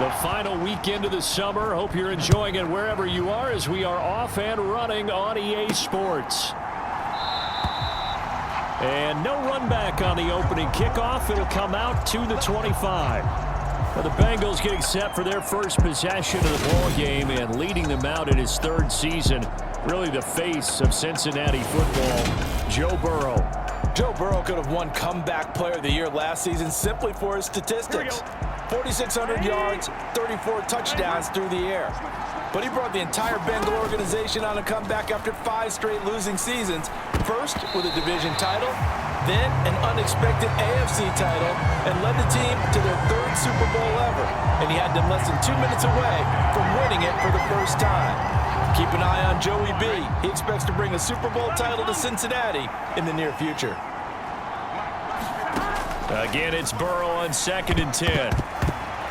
The final weekend of the summer. Hope you're enjoying it wherever you are as we are off and running on EA Sports. And no run back on the opening kickoff. It'll come out to the 25. Well, the Bengals getting set for their first possession of the ball game and leading them out in his third season. Really the face of Cincinnati football, Joe Burrow. Joe Burrow could have won Comeback Player of the Year last season simply for his statistics. 4,600 yards, 34 touchdowns through the air. But he brought the entire Bengal organization on a comeback after 5 straight losing seasons. First with a division title, then an unexpected AFC title, and led the team to their 3rd Super Bowl ever. And he had them less than 2 minutes away from winning it for the first time. Keep an eye on Joey B. He expects to bring a Super Bowl title to Cincinnati in the near future. Again, it's Burrow on 2nd and 10.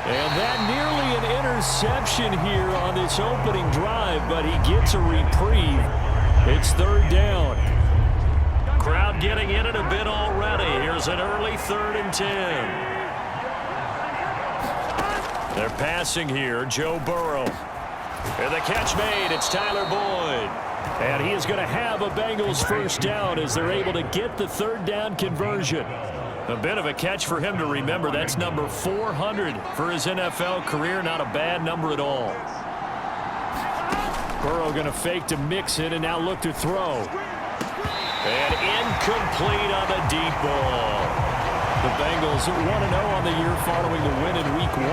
And that nearly an interception here on this opening drive, but he gets a reprieve. It's 3rd down. Crowd getting in it a bit already. Here's an early 3rd and 10. They're passing here, Joe Burrow. And the catch made, it's Tyler Boyd. And he is going to have a Bengals first down as they're able to get the 3rd down conversion. A bit of a catch for him to remember. That's number 400 for his NFL career. Not a bad number at all. Burrow going to fake to Mixon and now look to throw. And incomplete on the deep ball. The Bengals 1-0 on the year following the win in Week 1,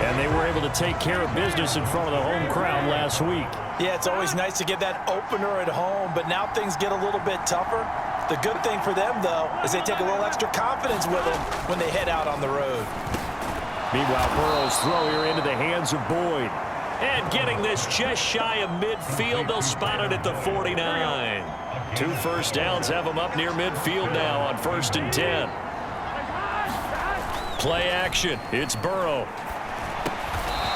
and they were able to take care of business in front of the home crowd last week. Yeah, it's always nice to get that opener at home, but now things get a little bit tougher. The good thing for them, though, is they take a little extra confidence with them when they head out on the road. Meanwhile, Burrow's throw here into the hands of Boyd. And getting this just shy of midfield, they'll spot it at the 49. 2 first downs have them up near midfield now on 1st and 10. Play action. It's Burrow.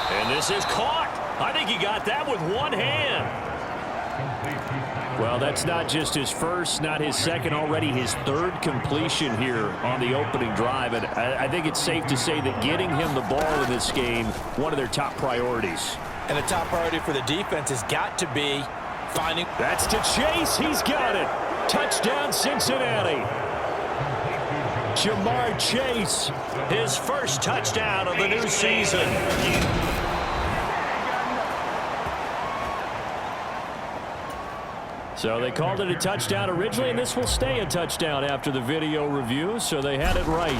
And this is caught. I think he got that with one hand. Well, that's not just his first, not his second, already his 3rd completion here on the opening drive. And I think it's safe to say that getting him the ball in this game, one of their top priorities. And the top priority for the defense has got to be finding. That's to Chase. He's got it. Touchdown, Cincinnati. Jamar Chase, his first touchdown of the new season. So they called it a touchdown originally, and this will stay a touchdown after the video review, so they had it right.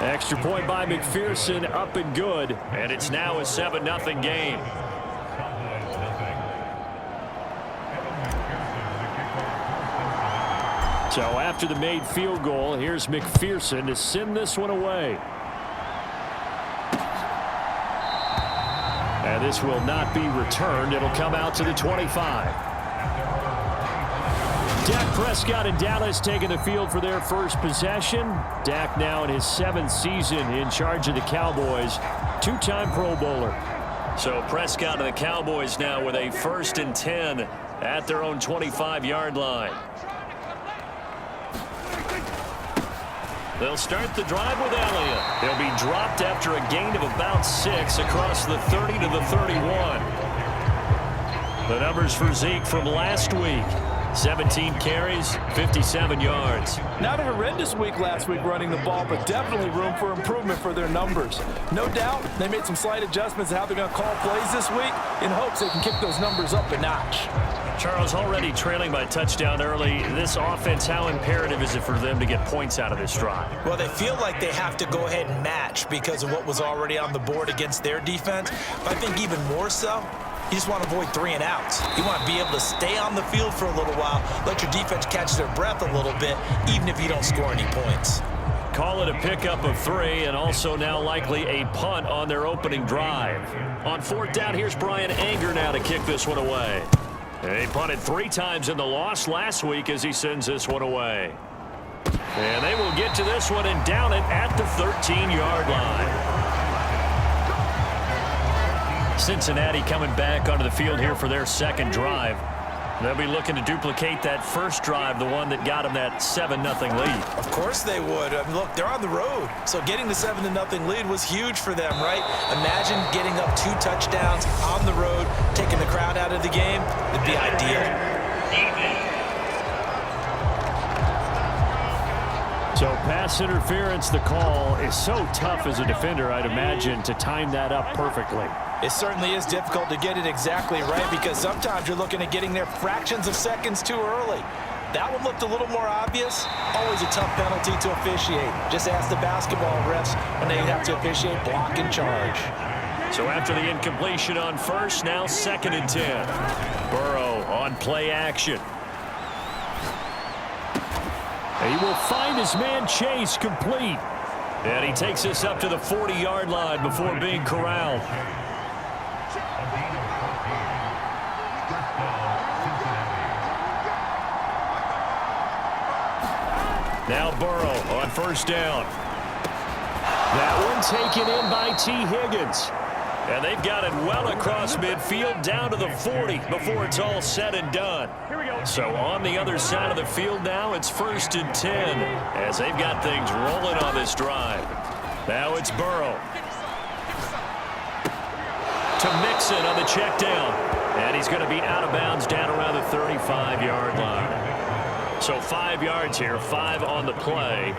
Extra point by McPherson, up and good, and it's now a 7-0 game. So after the made field goal, here's McPherson to send this one away. And this will not be returned. It'll come out to the 25. Dak Prescott and Dallas taking the field for their first possession. Dak now in his 7th season in charge of the Cowboys. 2-time Pro Bowler. So Prescott and the Cowboys now with a 1st and 10 at their own 25-yard line. They'll start the drive with Elliott. They'll be dropped after a gain of about 6 across the 30 to the 31. The numbers for Zeke from last week. 17 carries, 57 yards. Not a horrendous week last week running the ball, but definitely room for improvement for their numbers. No doubt they made some slight adjustments to how they're going to call plays this week in hopes they can kick those numbers up a notch. Charles, already trailing by touchdown early. This offense, how imperative is it for them to get points out of this drive? Well, they feel like they have to go ahead and match because of what was already on the board against their defense. But I think even more so, you just want to avoid 3 and outs. You want to be able to stay on the field for a little while, let your defense catch their breath a little bit, even if you don't score any points. Call it a pickup of 3, and also now likely a punt on their opening drive. On 4th down, here's Brian Anger now to kick this one away. He punted 3 times in the loss last week as he sends this one away. And they will get to this one and down it at the 13-yard line. Cincinnati coming back onto the field here for their 2nd drive. They'll be looking to duplicate that first drive, the one that got them that 7-0 lead. Of course they would. I mean, look, they're on the road. So getting the 7-0 lead was huge for them, right? Imagine getting up 2 touchdowns on the road, taking the crowd out of the game. It'd be ideal. So pass interference, the call is so tough as a defender, I'd imagine, to time that up perfectly. It certainly is difficult to get it exactly right because sometimes you're looking at getting there fractions of seconds too early. That one looked a little more obvious. Always a tough penalty to officiate. Just ask the basketball refs when they have to officiate block and charge. So after the incompletion on first, now 2nd and 10. Burrow on play action. He will find his man Chase complete. And he takes us up to the 40-yard line before being corralled. Now Burrow on first down. That one taken in by T. Higgins. And they've got it well across midfield down to the 40 before it's all said and done. So on the other side of the field now, it's 1st and 10 as they've got things rolling on this drive. Now it's Burrow. To Mixon on the check down. And he's going to be out of bounds down around the 35-yard line. So 5 yards here, 5 on the play.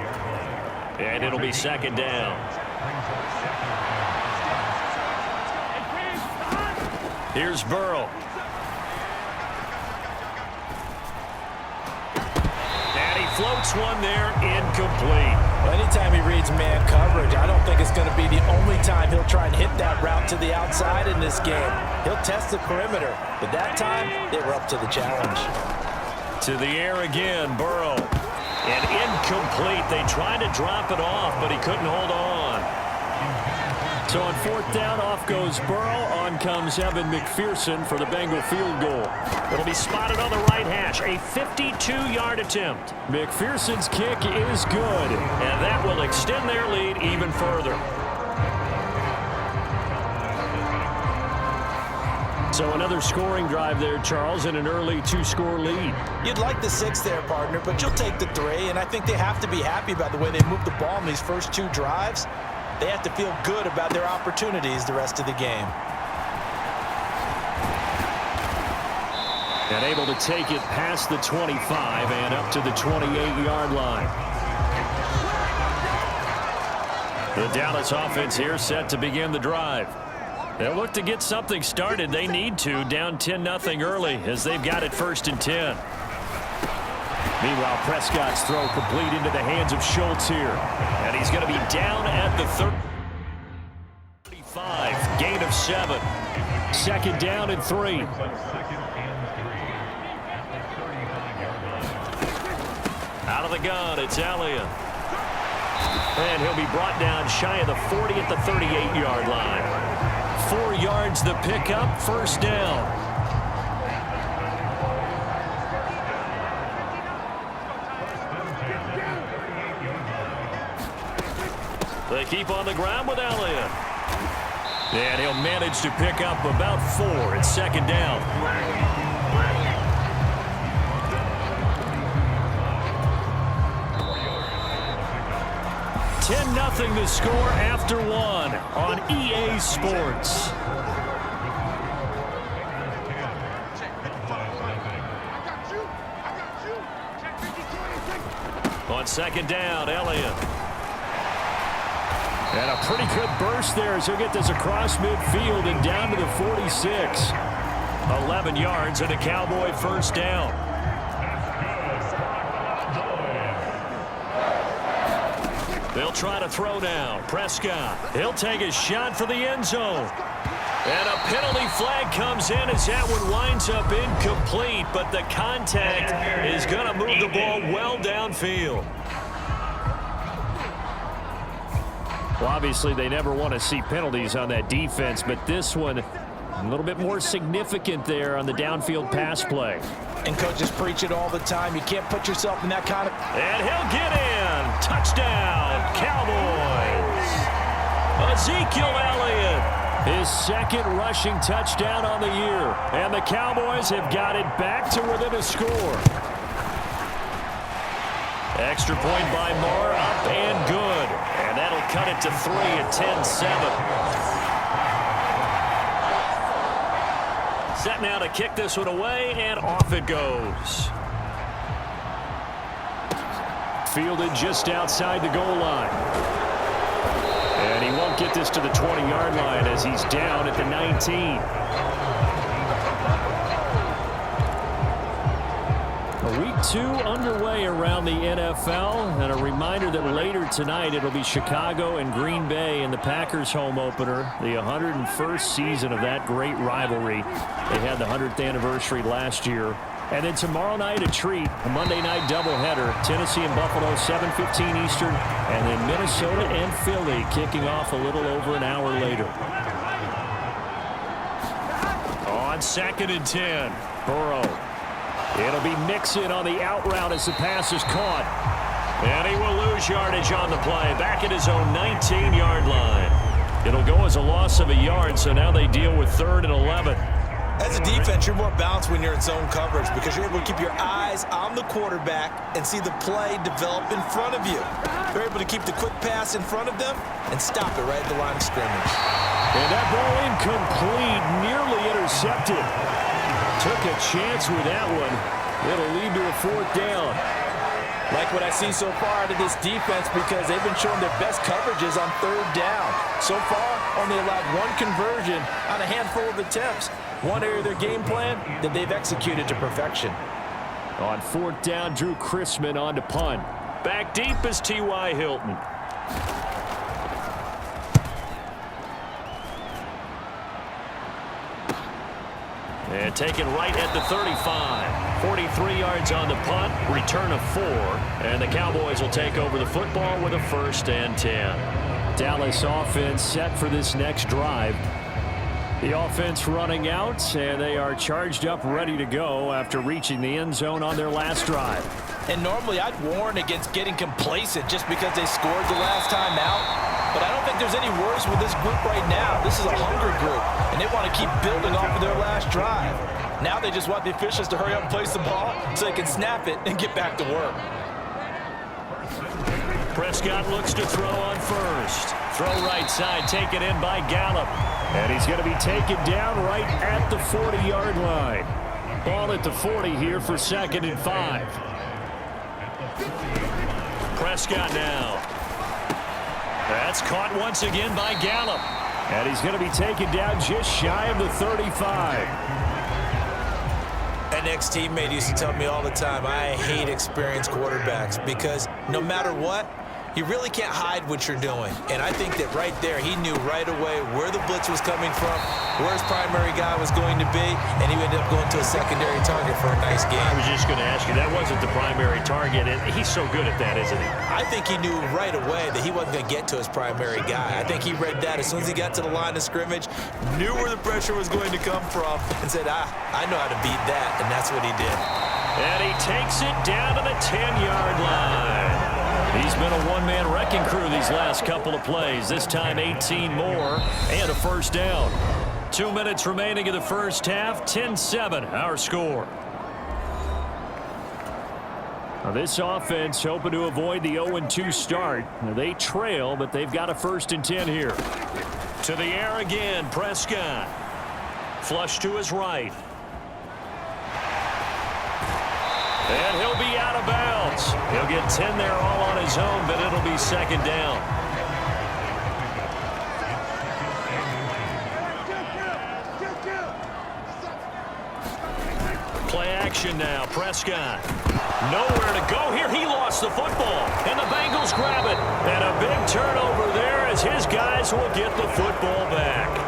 And it'll be 2nd down. Here's Burrow. And he floats one there, incomplete. Well, anytime he reads man coverage, I don't think it's going to be the only time he'll try and hit that route to the outside in this game. He'll test the perimeter, but that time they were up to the challenge. To the air again, Burrow. And incomplete. They tried to drop it off, but he couldn't hold on. So on 4th down, off goes Burrow. On comes Evan McPherson for the Bengal field goal. It'll be spotted on the right hash. A 52-yard attempt. McPherson's kick is good, and that will extend their lead even further. So another scoring drive there, Charles, and an early 2-score lead. You'd like the 6 there, partner, but you'll take the 3, and I think they have to be happy about the way they moved the ball in these first 2 drives. They have to feel good about their opportunities the rest of the game. And able to take it past the 25 and up to the 28-yard line. The Dallas offense here set to begin the drive. They'll look to get something started. They need to, down 10-0 early as they've got it 1st and 10. Meanwhile, Prescott's throw complete into the hands of Schultz here. And he's going to be down at the 35. Gain of 7. 2nd down and 3. Out of the gun, it's Elliott. And he'll be brought down shy of the 40 at the 38-yard line. 4 yards the pickup, 1st down. They keep on the ground with Elliott. And he'll manage to pick up about 4. It's 2nd down. 10-0 the score after 1 on EA Sports. On 2nd down, Elliott. And a pretty good burst there as he'll get this across midfield and down to the 46. 11 yards and a Cowboy 1st down. They'll try to throw now. Prescott. He'll take a shot for the end zone. And a penalty flag comes in as that one winds up incomplete, but the contact is going to move the ball well downfield. Well, obviously, they never want to see penalties on that defense, but this one a little bit more significant there on the downfield pass play. And coaches preach it all the time. You can't put yourself in that kind of... And he'll get in. Touchdown, Cowboys. Ezekiel Elliott His second rushing touchdown on the year. And the Cowboys have got it back to within a score. Extra point by Moore, up and good. And that'll cut it to 3 at 10-7. Set now to kick this one away, and off it goes. Fielded just outside the goal line. And he won't get this to the 20-yard line as he's down at the 19. Week 2 underway around the NFL, and a reminder that later tonight it'll be Chicago and Green Bay in the Packers home opener, the 101st season of that great rivalry. They had the 100th anniversary last year. And then tomorrow night a treat, a Monday night doubleheader, Tennessee and Buffalo, 7:15 Eastern, and then Minnesota and Philly kicking off a little over an hour later. On 2nd and 10, Burrow. It'll be Mixon on the out route as the pass is caught. And he will lose yardage on the play, back at his own 19-yard line. It'll go as a loss of a yard, so now they deal with 3rd and 11. As a defense, you're more balanced when you're in zone coverage because you're able to keep your eyes on the quarterback and see the play develop in front of you. You're able to keep the quick pass in front of them and stop it right at the line of scrimmage. And that ball incomplete, nearly intercepted. Took a chance with that one. It'll lead to a 4th down. Like what I see so far out of this defense because they've been showing their best coverages on 3rd down. So far, only allowed 1 conversion on a handful of attempts. One area of their game plan that they've executed to perfection. On 4th down, Drew Chrisman on to punt. Back deep is T.Y. Hilton. And taken right at the 35. 43 yards on the punt, return of 4. And the Cowboys will take over the football with a 1st and 10. Dallas offense set for this next drive. The offense running out, and they are charged up, ready to go after reaching the end zone on their last drive. And normally I'd warn against getting complacent just because they scored the last time out. But I don't think there's any worries with this group right now. This is a hungry group, and they want to keep building off of their last drive. Now they just want the officials to hurry up and place the ball so they can snap it and get back to work. Prescott looks to throw on first. Throw right side, taken in by Gallup. And he's going to be taken down right at the 40-yard line. Ball at the 40 here for 2nd and 5. Prescott now. That's caught once again by Gallup. And he's going to be taken down just shy of the 35. An ex-teammate used to tell me all the time, I hate experienced quarterbacks because no matter what, you really can't hide what you're doing. And I think that right there, he knew right away where the blitz was coming from, where his primary guy was going to be, and he ended up going to a secondary target for a nice game. I was just going to ask you, that wasn't the primary target, and he's so good at that, isn't he? I think he knew right away that he wasn't going to get to his primary guy. I think he read that as soon as he got to the line of scrimmage, knew where the pressure was going to come from, and said, I know how to beat that, and that's what he did. And he takes it down to the 10-yard line. He's been a one-man wrecking crew these last couple of plays. This time 18 more and a 1st down. 2 minutes remaining in the first half. 10-7 our score. Now this offense hoping to avoid the 0-2 start. Now they trail, but they've got a 1st and 10 here. To the air again, Prescott. Flush to his right. And he'll be out of bounds. He'll get 10 there all on his own, but it'll be 2nd down. Play action now. Prescott. Nowhere to go here. He lost the football. And the Bengals grab it. And a big turnover there as his guys will get the football back.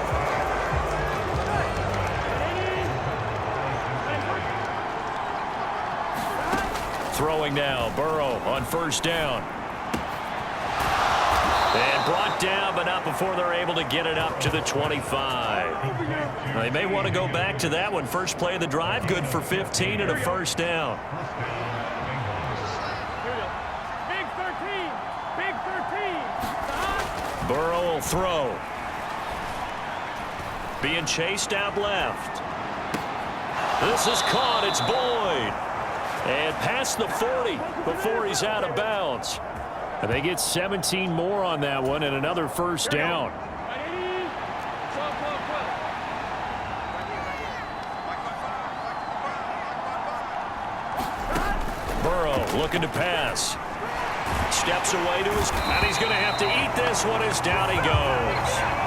Throwing now, Burrow on 1st down. And brought down, but not before they're able to get it up to the 25. Now, they may want to go back to that one. First play of the drive, good for 15 and a 1st down. Big 13. Burrow will throw. being chased out left. This is caught. It's Boyd. And past the 40 before he's out of bounds. And they get 17 more on that one and another first down. Burrow looking to pass. Steps away to his, and he's going to have to eat this one as down he goes.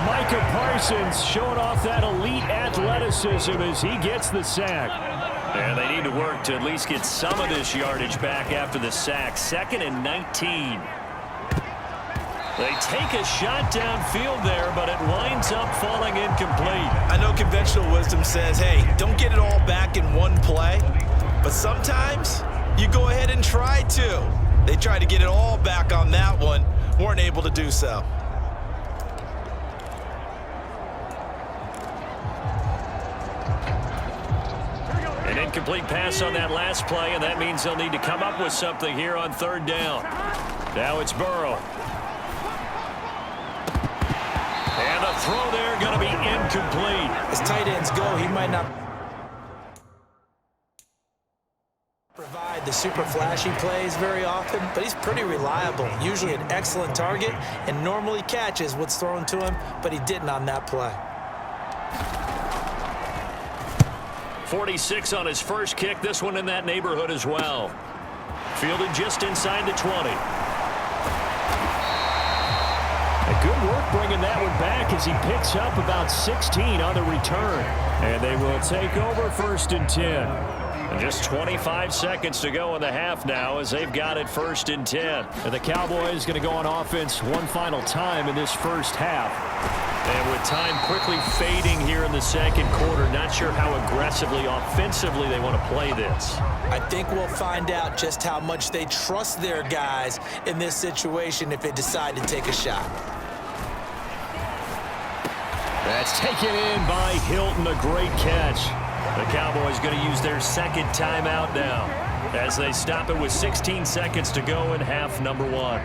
Micah Parsons showing off that elite athleticism as he gets the sack. And they need to work to at least get some of this yardage back after the sack. 2nd and 19. They take a shot downfield there, but it winds up falling incomplete. I know conventional wisdom says, hey, don't get it all back in one play. But sometimes you go ahead and try to. They tried to get it all back on that one. Weren't able to do so. An incomplete pass on that last play, and that means they'll need to come up with something here on 3rd down. Now it's Burrow. And the throw there going to be incomplete. As tight ends go, he might not provide the super flashy plays very often, but he's pretty reliable. Usually an excellent target and normally catches what's thrown to him, but he didn't on that play. 46 on his first kick. This one in that neighborhood as well. Fielded just inside the 20. A good work bringing that one back as he picks up about 16 on the return. And they will take over 1st and 10. And just 25 seconds to go in the half now as they've got it 1st and 10. And the Cowboys going to go on offense one final time in this first half. And with time quickly fading here in the 2nd quarter, not sure how aggressively, offensively they want to play this. I think we'll find out just how much they trust their guys in this situation if they decide to take a shot. That's taken in by Hilton, a great catch. The Cowboys going to use their 2nd timeout now as they stop it with 16 seconds to go in half number 1.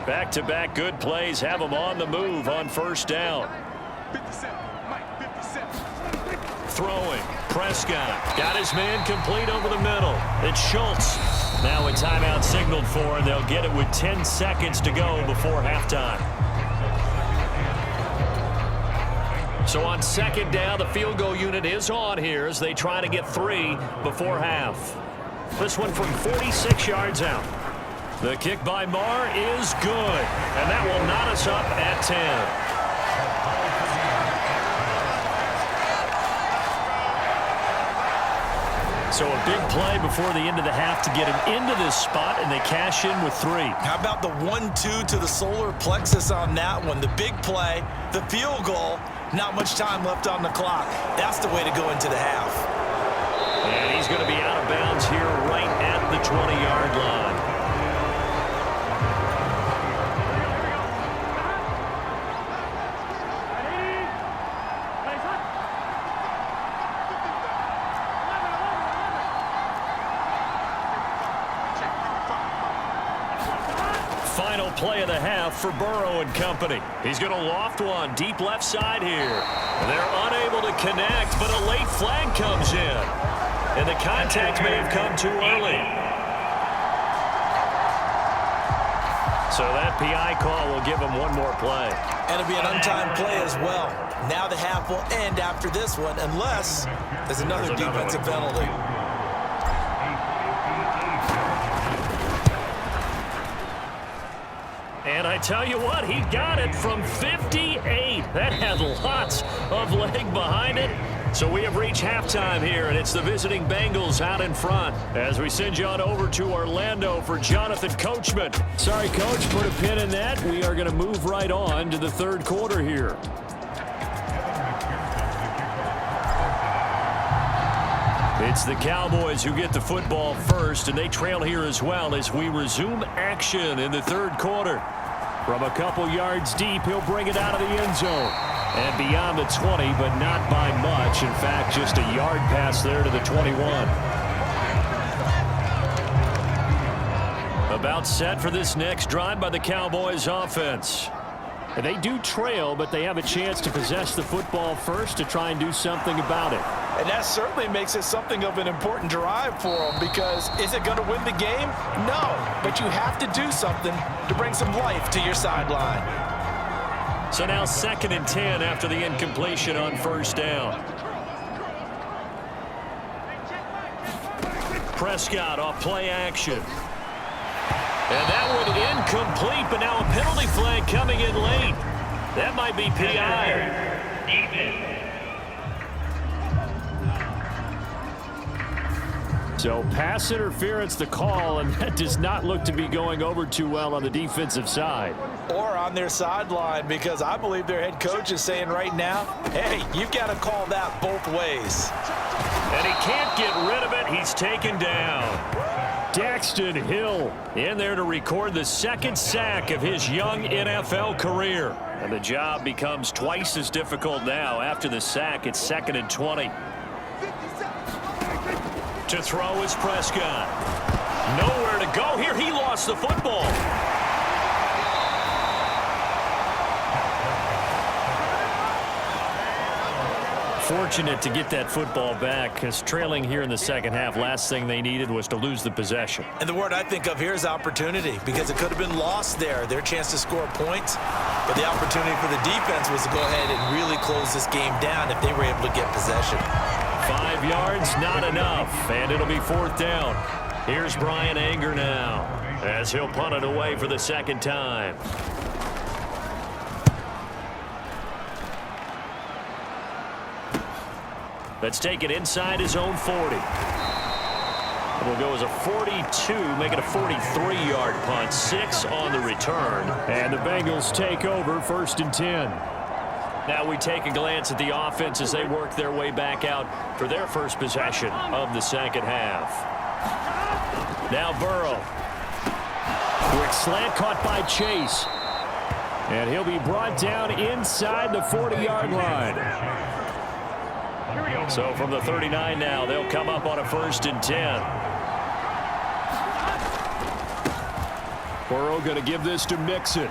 Back-to-back good plays have them on the move on 1st down. Throwing. Prescott got his man complete over the middle. It's Schultz. Now a timeout signaled for, and they'll get it with 10 seconds to go before halftime. So on 2nd down, the field goal unit is on here as they try to get 3 before half. This one from 46 yards out. The kick by Marr is good, and that will knot us up at 10. So a big play before the end of the half to get him into this spot, and they cash in with 3. How about the 1-2 to the solar plexus on that one? The big play, the field goal, not much time left on the clock. That's the way to go into the half. And he's going to be out of bounds here right at the 20-yard line. Final play of the half for Burrow and company. He's going to loft one deep left side here. They're unable to connect, but a late flag comes in. And the contact may have come too early. So that PI call will give him one more play. And it'll be an untimed play as well. Now the half will end after this one unless there's another defensive penalty. And I tell you what, he got it from 58. That had lots of leg behind it. So we have reached halftime here, and it's the visiting Bengals out in front as we send you on over to Orlando for Jonathan Coachman. Sorry, Coach, put a pin in that. We are going to move right on to the 3rd quarter here. It's the Cowboys who get the football first, and they trail here as well as we resume action in the 3rd quarter. From a couple yards deep, he'll bring it out of the end zone. And beyond the 20, but not by much. In fact, just a yard pass there to the 21. About set for this next drive by the Cowboys offense. And they do trail, but they have a chance to possess the football first to try and do something about it. And that certainly makes it something of an important drive for them, because is it going to win the game? No, but you have to do something to bring some life to your sideline. So now 2nd and 10 after the incompletion on 1st down. Prescott off play action. And that one incomplete, but now a penalty flag coming in late. That might be PI. So pass interference the call, and that does not look to be going over too well on the defensive side. Or on their sideline, because I believe their head coach is saying right now, hey, you've got to call that both ways. And he can't get rid of it. He's taken down. Daxton Hill in there to record the 2nd sack of his young NFL career. And the job becomes twice as difficult now. After the sack, it's 2nd and 20. To throw is Prescott. Nowhere to go here. He lost the football. Fortunate to get that football back, because trailing here in the 2nd half, last thing they needed was to lose the possession. And the word I think of here is opportunity, because it could have been lost there, their chance to score points. But the opportunity for the defense was to go ahead and really close this game down if they were able to get possession. 5 yards, not enough, and it'll be 4th down. Here's Brian Anger now, as he'll punt it away for the 2nd time. Let's take it inside his own 40. It'll go as a 42, make it a 43-yard punt. 6 on the return. And the Bengals take over 1st and 10. Now we take a glance at the offense as they work their way back out for their first possession of the 2nd half. Now Burrow. Quick slant caught by Chase. And he'll be brought down inside the 40-yard line. So from the 39 now, they'll come up on a 1st and 10. Burrow going to give this to Mixon.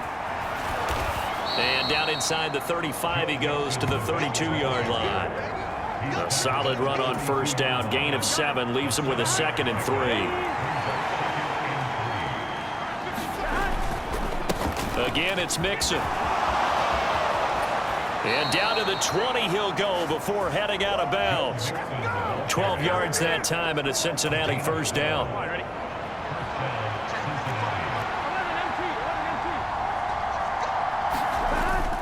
And down inside the 35 he goes to the 32-yard line. A solid run on 1st down. Gain of 7 leaves him with a 2nd and 3. Again, it's Mixon. And down to the 20 he'll go before heading out of bounds. 12 yards that time and a Cincinnati 1st down.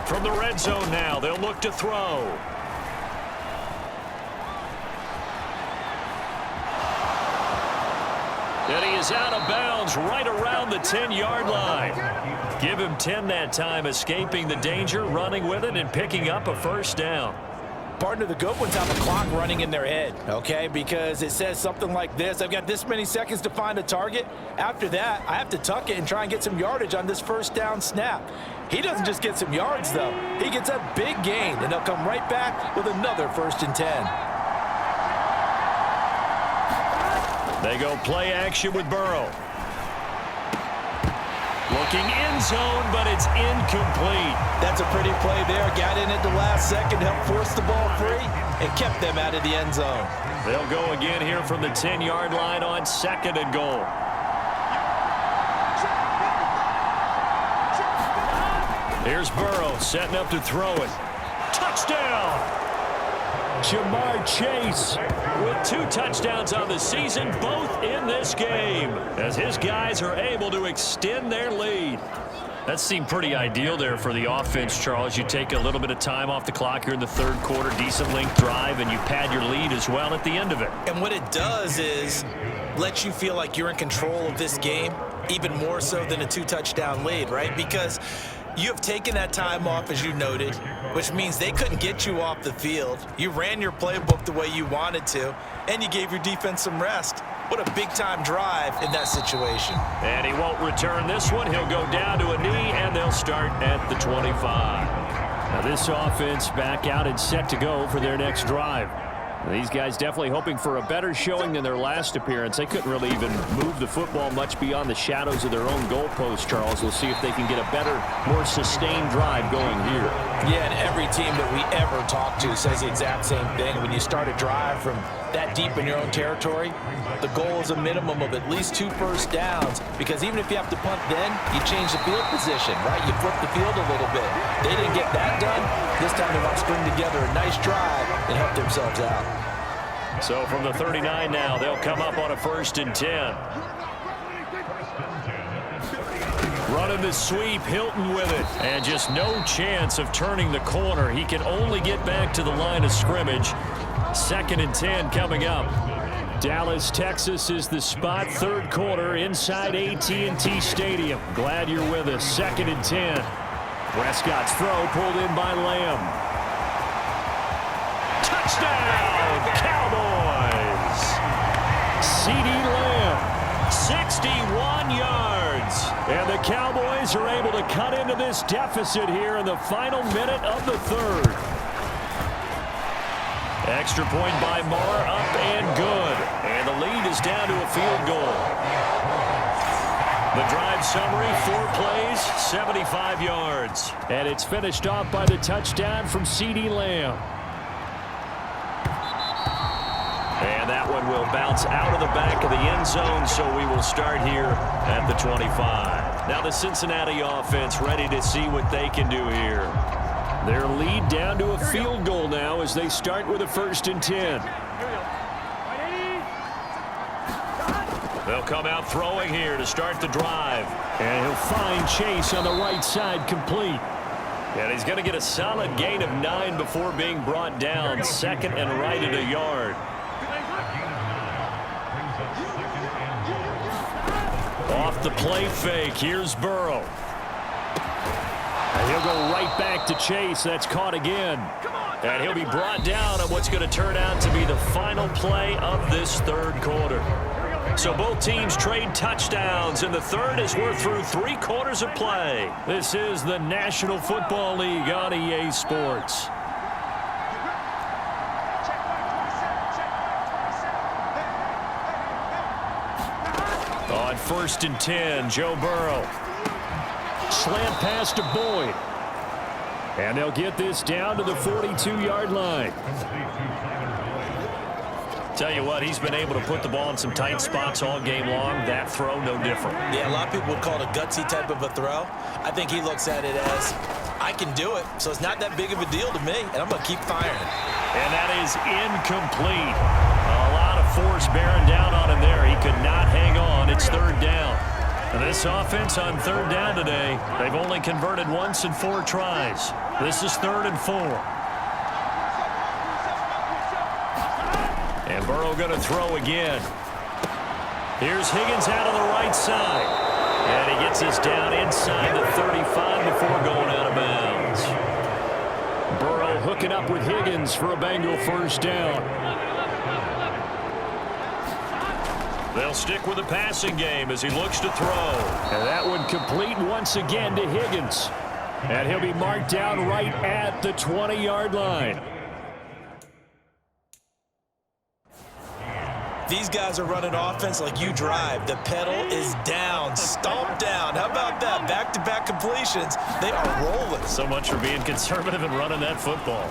From the red zone now, they'll look to throw. And he is out of bounds right around the 10-yard line. Give him 10 that time, escaping the danger, running with it, and picking up a 1st down. Partner, the good ones have a clock running in their head, okay? Because it says something like this: I've got this many seconds to find a target. After that, I have to tuck it and try and get some yardage on this 1st down snap. He doesn't just get some yards, though. He gets a big gain, and they'll come right back with another 1st and 10. They go play action with Burrow. Looking end zone, but it's incomplete. That's a pretty play there. Got in at the last second, helped force the ball free, and kept them out of the end zone. They'll go again here from the 10-yard line on 2nd and goal. Here's Burrow setting up to throw it. Touchdown! Jamar Chase with 2 touchdowns on the season, both in this game, as his guys are able to extend their lead. That seemed pretty ideal there for the offense, Charles. You take a little bit of time off the clock here in the 3rd quarter, decent length drive, and you pad your lead as well at the end of it. And what it does is let you feel like you're in control of this game, even more so than a 2-touchdown lead, right? Because you have taken that time off, as you noted, which means they couldn't get you off the field. You ran your playbook the way you wanted to, and you gave your defense some rest. What a big-time drive in that situation. And he won't return this one. He'll go down to a knee, and they'll start at the 25. Now this offense back out and set to go for their next drive. These guys definitely hoping for a better showing than their last appearance. They couldn't really even move the football much beyond the shadows of their own goalpost, Charles. We'll see if they can get a better, more sustained drive going here. Yeah, and every team that we ever talk to says the exact same thing. When you start a drive from that deep in your own territory, the goal is a minimum of at least 2 first downs, because even if you have to punt then, you change the field position, right? You flip the field a little bit. They didn't get that done. This time they want to string together a nice drive and help themselves out. So from the 39 now, they'll come up on a 1st and 10. Running the sweep, Hilton with it. And just no chance of turning the corner. He can only get back to the line of scrimmage. 2nd and 10 coming up. Dallas, Texas is the spot. 3rd quarter inside AT&T Stadium. Glad you're with us. 2nd and 10. Prescott's throw pulled in by Lamb. Touchdown, Cowboys! CeeDee Lamb, 61 yards. And the Cowboys are able to cut into this deficit here in the final minute of the 3rd. Extra point by Marr, up and good. And the lead is down to a field goal. The drive summary, 4 plays, 75 yards. And it's finished off by the touchdown from CeeDee Lamb. And that one will bounce out of the back of the end zone, so we will start here at the 25. Now the Cincinnati offense ready to see what they can do here. Their lead down to a field goal now as they start with a 1st and 10. They'll come out throwing here to start the drive. And he'll find Chase on the right side, complete. And he's going to get a solid gain of 9 before being brought down. 2nd and right at a yard. Off the play fake, here's Burrow. And he'll go right back to Chase. That's caught again. And he'll be brought down on what's going to turn out to be the final play of this 3rd quarter. So both teams trade touchdowns, and the 3rd as we're through 3 quarters of play. This is the National Football League on EA Sports. On 1st and 10, Joe Burrow. Slant pass to Boyd. And they'll get this down to the 42-yard line. Tell you what, he's been able to put the ball in some tight spots all game long. That throw, no different. Yeah, a lot of people would call it a gutsy type of a throw. I think he looks at it as, I can do it, so it's not that big of a deal to me, and I'm going to keep firing. And that is incomplete. A lot of force bearing down on him there. He could not hang on. It's 3rd down. And this offense on 3rd down today, they've only converted once in 4 tries. This is 3rd and 4. And Burrow going to throw again. Here's Higgins out on the right side. And he gets us down inside the 35 before going out of bounds. Burrow hooking up with Higgins for a Bengal 1st down. They'll stick with the passing game as he looks to throw. And that one complete once again to Higgins. And he'll be marked down right at the 20-yard line. These guys are running offense like you drive. The pedal is down, stomped down. How about that? Back-to-back completions. They are rolling. So much for being conservative and running that football.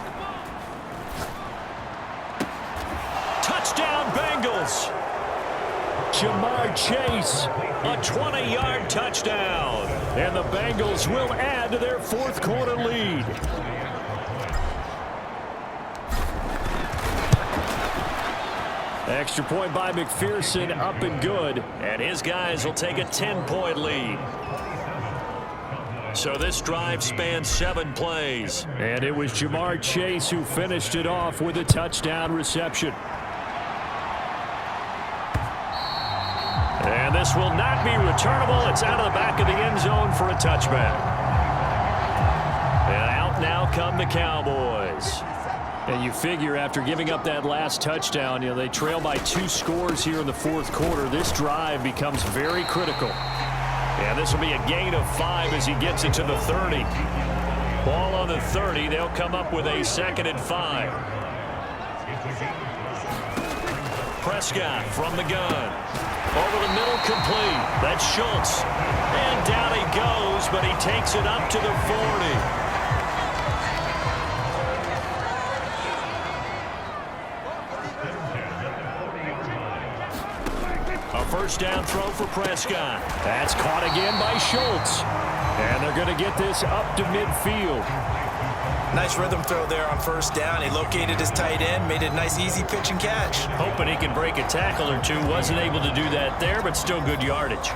Touchdown, Bengals. Jamar Chase, a 20-yard touchdown. And the Bengals will add to their 4th quarter lead. Extra point by McPherson, up and good. And his guys will take a 10-point lead. So this drive spans 7 plays. And it was Jamar Chase who finished it off with a touchdown reception. And this will not be returnable. It's out of the back of the end zone for a touchback. And out now come the Cowboys. And you figure after giving up that last touchdown, they trail by 2 scores here in the 4th quarter. This drive becomes very critical. And this will be a gain of 5 as he gets it to the 30. Ball on the 30. They'll come up with a 2nd and 5. Prescott from the gun. Over the middle, complete. That's Schultz. And down he goes, but he takes it up to the 40. First down throw for Prescott. That's caught again by Schultz. And they're going to get this up to midfield. Nice rhythm throw there on first down. He located his tight end, made it a nice easy pitch and catch. Hoping he can break a tackle or two. Wasn't able to do that there, but still good yardage.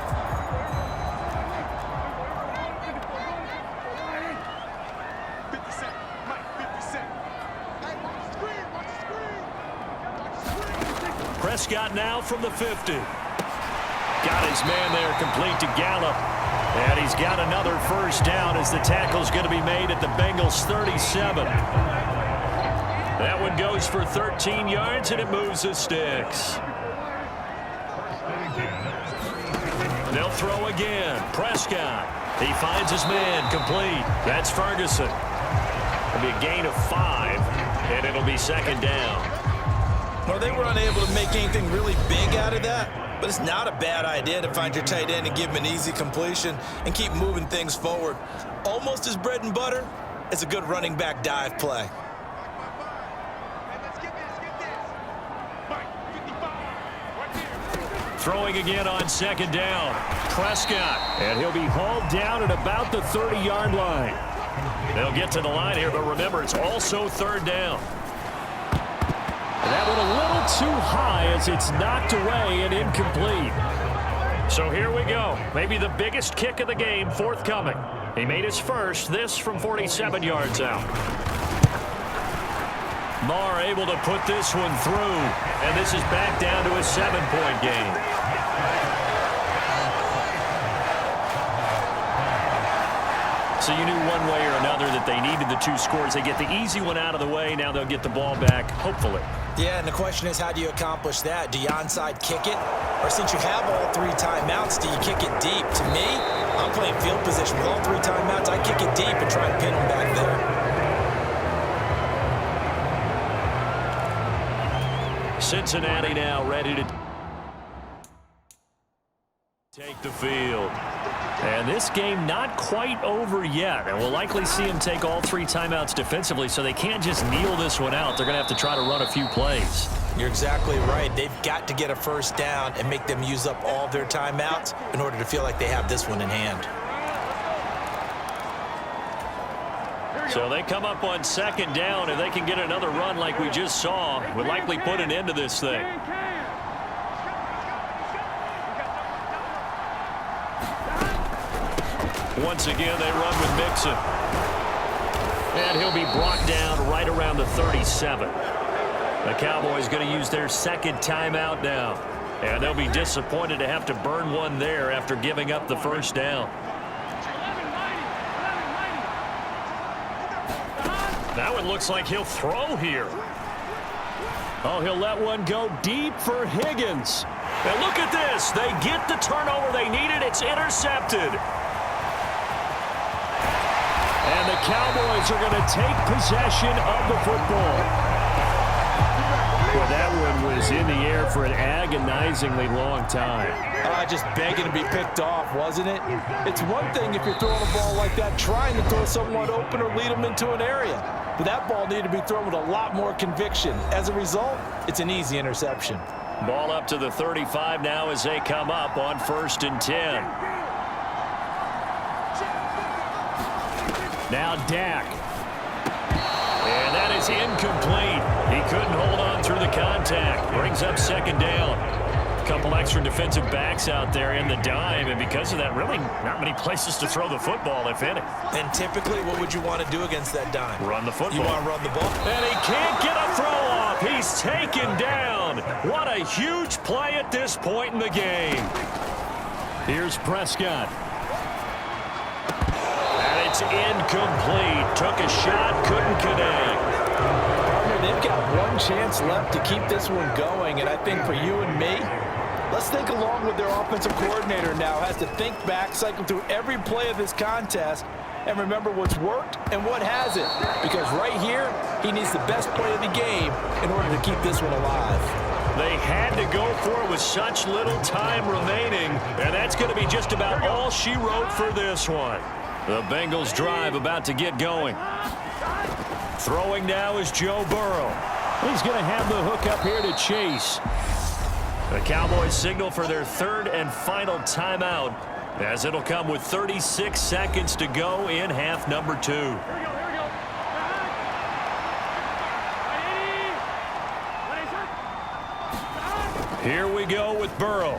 Prescott now from the 50. Got his man there, complete to Gallup. And he's got another first down as the tackle's going to be made at the Bengals 37. That one goes for 13 yards, and it moves the sticks. They'll throw again. Prescott. He finds his man, complete. That's Ferguson. It'll be a gain of 5, and it'll be second down. Well, they were unable to make anything really big out of that. But it's not a bad idea to find your tight end and give him an easy completion and keep moving things forward. Almost as bread and butter as a good running back dive play. Throwing again on second down. Prescott. And he'll be hauled down at about the 30-yard line. They'll get to the line here, but remember, it's also third down. That one a little too high as it's knocked away and incomplete. So here we go. Maybe the biggest kick of the game forthcoming. He made his first, this from 47 yards out. Marr able to put this one through, and this is back down to a 7-point game. So you knew one way or another that they needed the 2 scores. They get the easy one out of the way. Now they'll get the ball back, hopefully. Yeah, and the question is, how do you accomplish that? Do you onside kick it? Or since you have all 3 timeouts, do you kick it deep? To me, I'm playing field position with all 3 timeouts. I kick it deep and try and pin them back there. Cincinnati now ready to take the field. And this game not quite over yet. And we'll likely see them take all 3 timeouts defensively, so they can't just kneel this one out. They're going to have to try to run a few plays. You're exactly right. They've got to get a first down and make them use up all their timeouts in order to feel like they have this one in hand. So they come up on second down. If they can get another run like we just saw, would likely put an end to this thing. Once again, they run with Mixon. And he'll be brought down right around the 37. The Cowboys going to use their second timeout now. And they'll be disappointed to have to burn one there after giving up the first down. That one looks like he'll throw here. Oh, he'll let one go deep for Higgins. And look at this. They get the turnover they needed. It's intercepted. And the Cowboys are going to take possession of the football. Well, that one was in the air for an agonizingly long time. Just begging to be picked off, wasn't it? It's one thing if you're throwing a ball like that, trying to throw someone open or lead them into an area. But that ball needed to be thrown with a lot more conviction. As a result, it's an easy interception. Ball up to the 35 now as they come up on 1st and 10. Now Dak. And that is incomplete. He couldn't hold on through the contact. Brings up second down. A couple extra defensive backs out there in the dime, and because of that, really not many places to throw the football, if any. And typically, what would you want to do against that dime? Run the football. You want to run the ball? And he can't get a throw off. He's taken down. What a huge play at this point in the game. Here's Prescott. It's incomplete. Took a shot, couldn't connect. They've got one chance left to keep this one going, and I think for you and me, let's think along with their offensive coordinator now. Has to think back, cycle through every play of this contest, and remember what's worked and what hasn't. Because right here, he needs the best play of the game in order to keep this one alive. They had to go for it with such little time remaining, and that's going to be just about all she wrote for this one. The Bengals drive about to get going. Throwing now is Joe Burrow. He's going to have the hook up here to Chase. The Cowboys signal for their third and final timeout, as it'll come with 36 seconds to go in half number 2. Here we go with Burrow.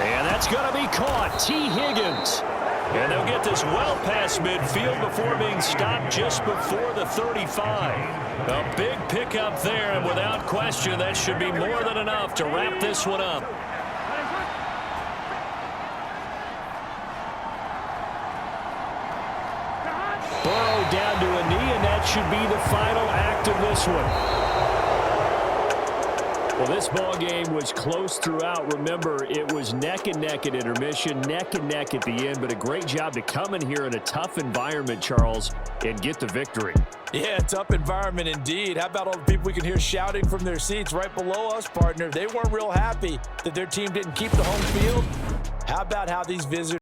And that's going to be caught. T. Higgins. And they'll get this well past midfield before being stopped just before the 35. A big pickup there, and without question, that should be more than enough to wrap this one up. Burrow down to a knee, and that should be the final act of this one. Well, this ball game was close throughout. Remember, it was neck and neck at intermission, neck and neck at the end, but a great job to come in here in a tough environment, Charles, and get the victory. Yeah, tough environment indeed. How about all the people we can hear shouting from their seats right below us, partner? They weren't real happy that their team didn't keep the home field. How about how these visitors